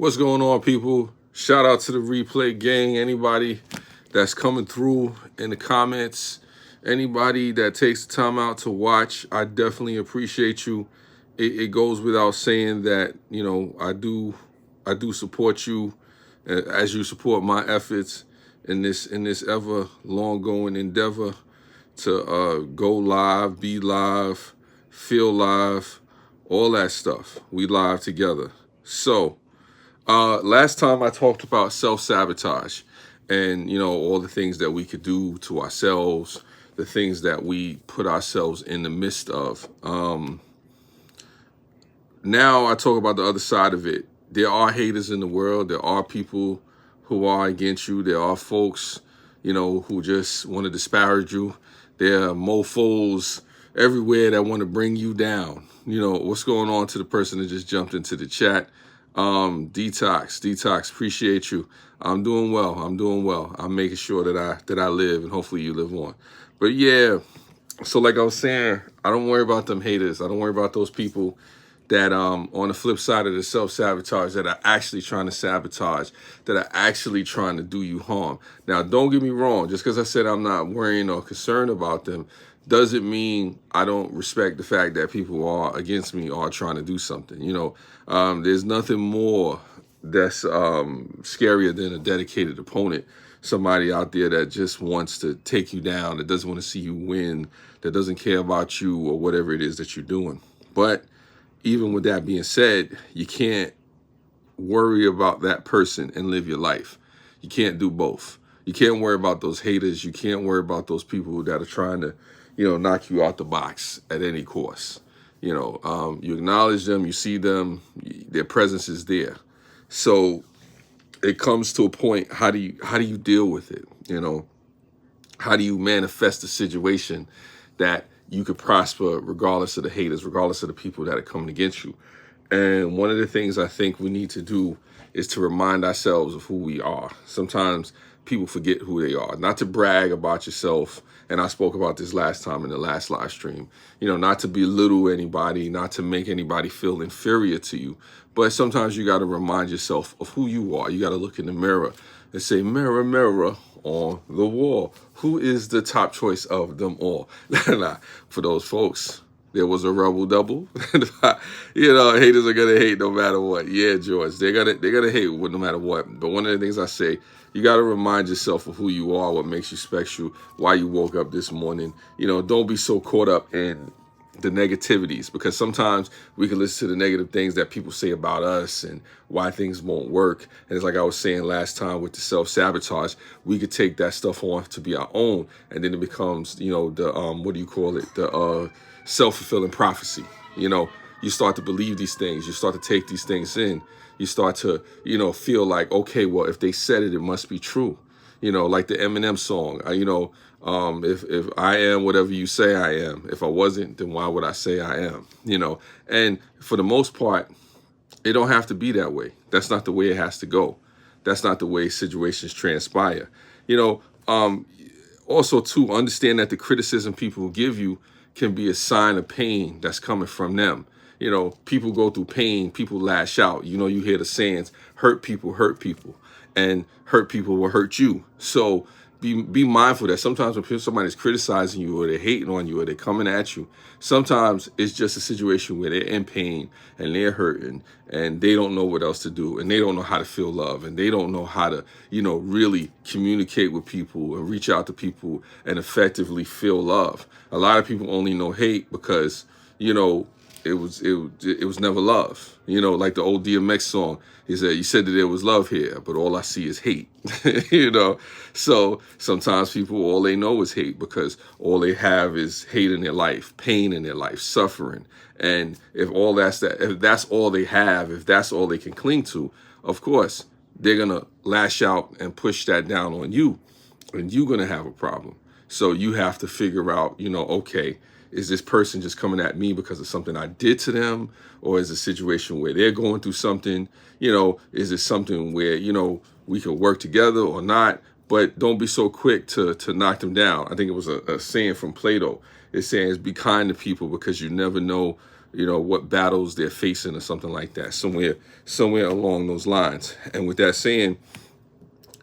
What's going on, people? Shout out to the replay gang. Anybody that's coming through in the comments, anybody that takes the time out to watch, I definitely appreciate you. It goes without saying that I do support you as you support my efforts in this ever long going endeavor to go live, be live, feel live, all that stuff. We live together. So. Last time I talked about self-sabotage and, all the things that we could do to ourselves, the things that we put ourselves in the midst of. Now I talk about the other side of it. There are haters in the world. There are people who are against you. There are folks, who just want to disparage you. There are mofos everywhere that want to bring you down. What's going on to the person that just jumped into the chat? Detox, appreciate you. I'm doing well. I'm making sure that I live, and hopefully you live on. But yeah, so like I was saying, I don't worry about them haters. I don't worry about those people that on the flip side of the self-sabotage, that are actually trying to sabotage, that are actually trying to do you harm. Now, don't get me wrong, just because I said I'm not worrying or concerned about them doesn't mean I don't respect the fact that people are against me or trying to do something. There's nothing more that's scarier than a dedicated opponent, somebody out there that just wants to take you down, that doesn't want to see you win, that doesn't care about you or whatever it is that you're doing. But even with that being said, you can't worry about that person and live your life. You can't do both. You can't worry about those haters. You can't worry about those people that are trying to, knock you out the box at any cost. You acknowledge them, you see them, their presence is there. So it comes to a point, how do you deal with it? How do you manifest a situation that you could prosper regardless of the haters, regardless of the people that are coming against you? And one of the things I think we need to do is to remind ourselves of who we are. Sometimes people forget who they are. Not to brag about yourself, and I spoke about this last time in the last live stream, not to belittle anybody, not to make anybody feel inferior to you, but sometimes you got to remind yourself of who you are. You got to look in the mirror and say, mirror, mirror on the wall, who is the top choice of them all? Nah, for those folks, there was a rebel double. Haters are gonna hate no matter what. Yeah, George, they're gonna hate no matter what. But one of the things I say, you gotta remind yourself of who you are, what makes you special, why you woke up this morning. Don't be so caught up in the negativities, because sometimes we can listen to the negative things that people say about us and why things won't work. And it's like I was saying last time with the self-sabotage, we could take that stuff on to be our own, and then it becomes, the what do you call it? The self-fulfilling prophecy. You start to believe these things, you start to take these things in, you start to feel like, okay, well, if they said it, it must be true. Like the Eminem song, if I am whatever you say I am, if I wasn't, then why would I say I am? And for the most part, it don't have to be that way. That's not the way it has to go. That's not the way situations transpire. Also too, understand that the criticism people give you can be a sign of pain that's coming from them. People go through pain, people lash out. You hear the sayings, hurt people, and hurt people will hurt you. So be mindful that sometimes when somebody's criticizing you, or they're hating on you, or they're coming at you, sometimes it's just a situation where they're in pain and they're hurting and they don't know what else to do, and they don't know how to feel love, and they don't know how to, really communicate with people and reach out to people and effectively feel love. A lot of people only know hate because, it was never love. Like the old DMX song. He said, "You said that there was love here, but all I see is hate." So sometimes people, all they know is hate, because all they have is hate in their life, pain in their life, suffering. And if that's all they have, if that's all they can cling to, of course, they're gonna lash out and push that down on you, and you're gonna have a problem. So you have to figure out, okay, is this person just coming at me because of something I did to them? Or is it a situation where they're going through something? Is it something where, we can work together or not? But don't be so quick to knock them down. I think it was a saying from Plato. It says, be kind to people, because you never know what battles they're facing or something like that, somewhere along those lines. And with that saying,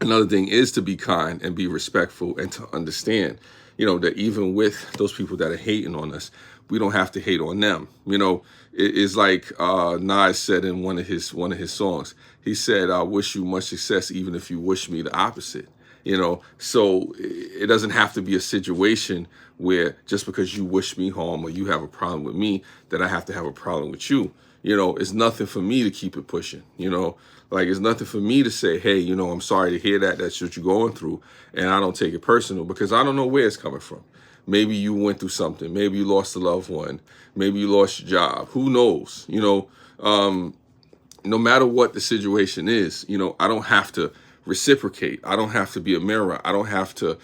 another thing is to be kind and be respectful and to understand, that even with those people that are hating on us, we don't have to hate on them. It's like Nas said in one of his songs. He said, "I wish you much success, even if you wish me the opposite." So it doesn't have to be a situation where just because you wish me harm or you have a problem with me, that I have to have a problem with you. It's nothing for me to keep it pushing. Like, it's nothing for me to say, hey, I'm sorry to hear that. That's what you're going through. And I don't take it personal because I don't know where it's coming from. Maybe you went through something. Maybe you lost a loved one. Maybe you lost your job. Who knows? No matter what the situation is, I don't have to reciprocate. I don't have to be a mirror. I don't have to,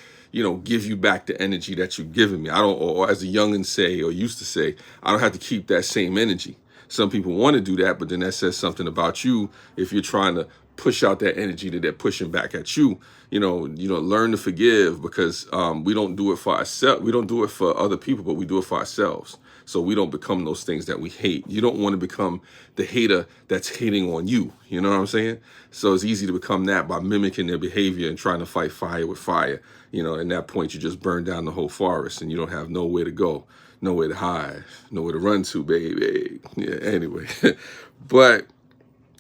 give you back the energy that you've given me. I don't, or as a youngin say, or used to say, I don't have to keep that same energy. Some people want to do that, but then that says something about you if you're trying to push out that energy that they're pushing back at you. Learn to forgive, because we don't do it for ourselves. We don't do it for other people, but we do it for ourselves. So we don't become those things that we hate. You don't want to become the hater that's hating on you. You know what I'm saying? So it's easy to become that by mimicking their behavior and trying to fight fire with fire. At that point, you just burn down the whole forest and you don't have nowhere to go, nowhere to hide, nowhere to run to, baby. Yeah, anyway. But,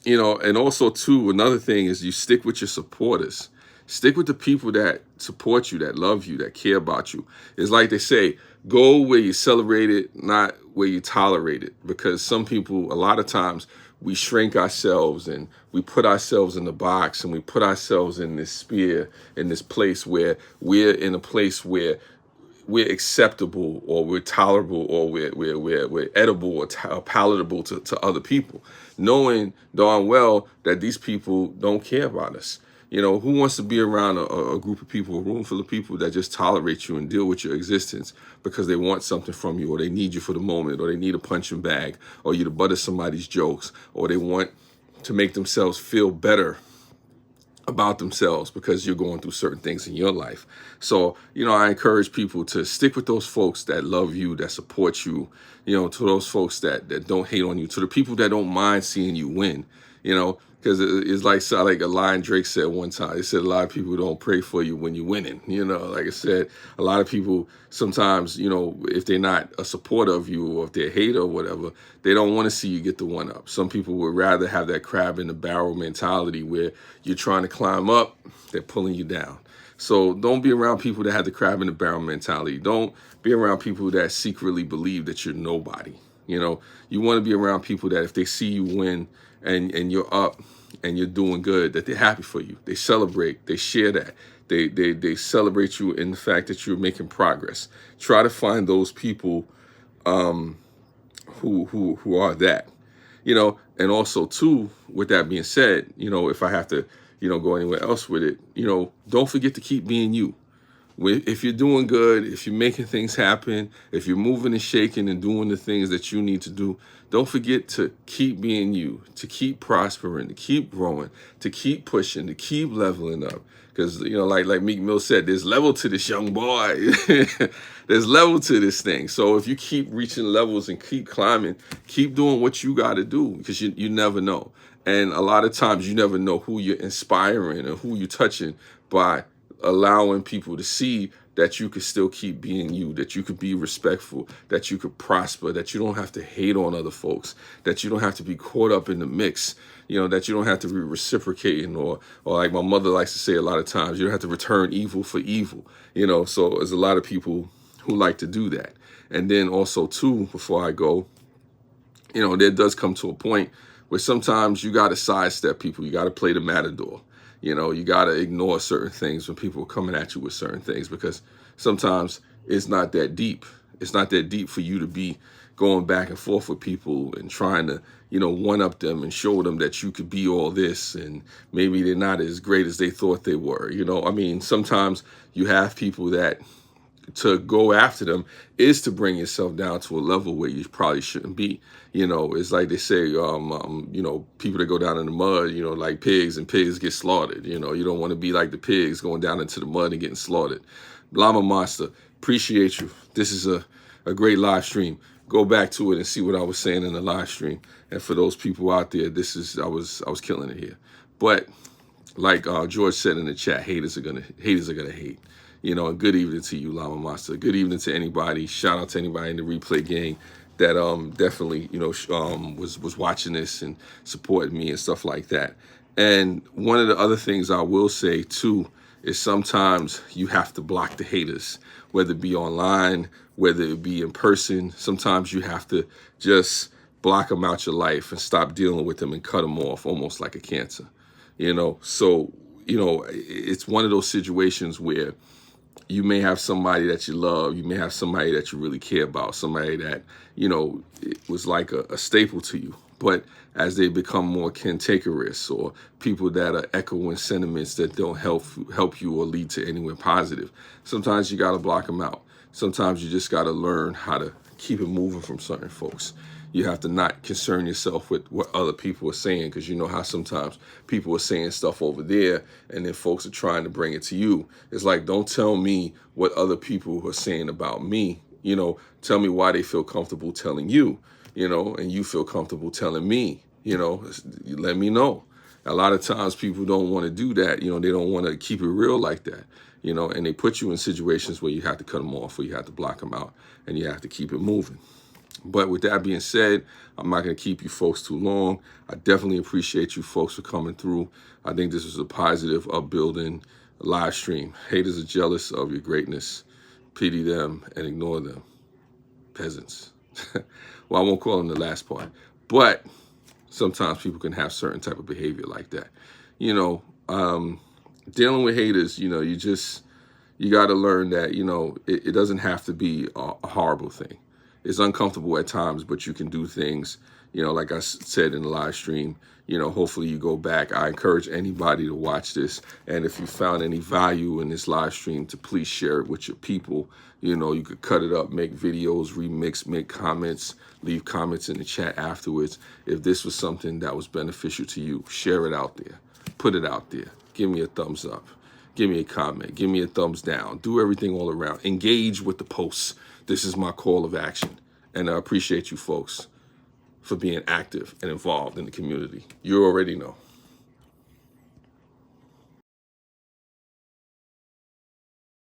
and also, too, another thing is you stick with your supporters. Stick with the people that support you, that love you, that care about you. It's like they say, go where you celebrate it, not where you tolerate it. Because some people, a lot of times, we shrink ourselves and we put ourselves in the box and we put ourselves in this sphere, in this place where we're in a place where we're acceptable or we're tolerable or we're edible or palatable to other people, knowing darn well that these people don't care about us. Who wants to be around a group of people, a room full of people that just tolerate you and deal with your existence because they want something from you, or they need you for the moment, or they need a punching bag, or you to butter somebody's jokes, or they want to make themselves feel better about themselves because you're going through certain things in your life. So, I encourage people to stick with those folks that love you, that support you, to those folks that don't hate on you, to the people that don't mind seeing you win, because it's like a line Drake said one time. He said a lot of people don't pray for you when you're winning. Like I said, a lot of people sometimes, if they're not a supporter of you or if they're a hater or whatever, they don't want to see you get the one up. Some people would rather have that crab in the barrel mentality where you're trying to climb up, they're pulling you down. So don't be around people that have the crab in the barrel mentality. Don't be around people that secretly believe that you're nobody. You want to be around people that if they see you win and you're up and you're doing good, that they're happy for you. They celebrate, they share that. They celebrate you in the fact that you're making progress. Try to find those people who are that. And also too, with that being said, if I have to, go anywhere else with it, don't forget to keep being you. If you're doing good, if you're making things happen, if you're moving and shaking and doing the things that you need to do, don't forget to keep being you, to keep prospering, to keep growing, to keep pushing, to keep leveling up. Because, like Meek Mill said, there's level to this young boy. There's level to this thing. So if you keep reaching levels and keep climbing, keep doing what you got to do, because you never know. And a lot of times you never know who you're inspiring and who you're touching by allowing people to see that you could still keep being you, that you could be respectful, that you could prosper, that you don't have to hate on other folks, that you don't have to be caught up in the mix, that you don't have to be reciprocating, or like my mother likes to say a lot of times, you don't have to return evil for evil, so there's a lot of people who like to do that. And then also too, before I go, there does come to a point where sometimes you got to sidestep people. You got to play the matador. You got to ignore certain things when people are coming at you with certain things, because sometimes it's not that deep. It's not that deep for you to be going back and forth with people and trying to, one up them and show them that you could be all this, and maybe they're not as great as they thought they were. Sometimes you have people that to go after them is to bring yourself down to a level where you probably shouldn't be. It's like they say, people that go down in the mud, like pigs, and pigs get slaughtered. You don't want to be like the pigs going down into the mud and getting slaughtered. Llama Monster, appreciate you. This is a great live stream. go back to it and see what I was saying in the live stream. And for those people out there, I was killing it here. But like George said in the chat, haters are gonna hate. You know, and good evening to you, Llama Master. Good evening to anybody. Shout out to anybody in the replay gang that definitely, you know, was watching this and supporting me and stuff like that. And one of the other things I will say too is sometimes you have to block the haters, whether it be online, whether it be in person. Sometimes you have to just block them out your life and stop dealing with them and cut them off, almost like a cancer. You know, so, you know, it's one of those situations where you may have somebody that you love, you may have somebody that you really care about, somebody that, you know, it was like a staple to you. But as they become more cantankerous, or people that are echoing sentiments that don't help you or lead to anywhere positive, sometimes you got to block them out. Sometimes you just got to learn how to keep it moving from certain folks. You have to not concern yourself with what other people are saying, because you know how sometimes people are saying stuff over there and then folks are trying to bring it to you. It's like, don't tell me what other people are saying about me. You know, tell me why they feel comfortable telling you, you know, and you feel comfortable telling me, you know, let me know. A lot of times people don't want to do that. You know, they don't want to keep it real like that, you know, and they put you in situations where you have to cut them off, or you have to block them out, and you have to keep it moving. But with that being said, I'm not going to keep you folks too long. I definitely appreciate you folks for coming through. I think this was a positive, upbuilding live stream. Haters are jealous of your greatness. Pity them and ignore them. Peasants. Well, I won't call them the last part. But sometimes people can have certain type of behavior like that. You know, dealing with haters, you know, you got to learn that, you know, it doesn't have to be a horrible thing. It's uncomfortable at times, but you can do things, you know, like I said in the live stream, you know, hopefully you go back. I encourage anybody to watch this. And if you found any value in this live stream, to please share it with your people. You know, you could cut it up, make videos, remix, make comments, leave comments in the chat afterwards. If this was something that was beneficial to you, share it out there, put it out there. Give me a thumbs up. Give me a comment. Give me a thumbs down. Do everything all around. Engage with the posts. This is my call of action. And I appreciate you folks for being active and involved in the community. You already know.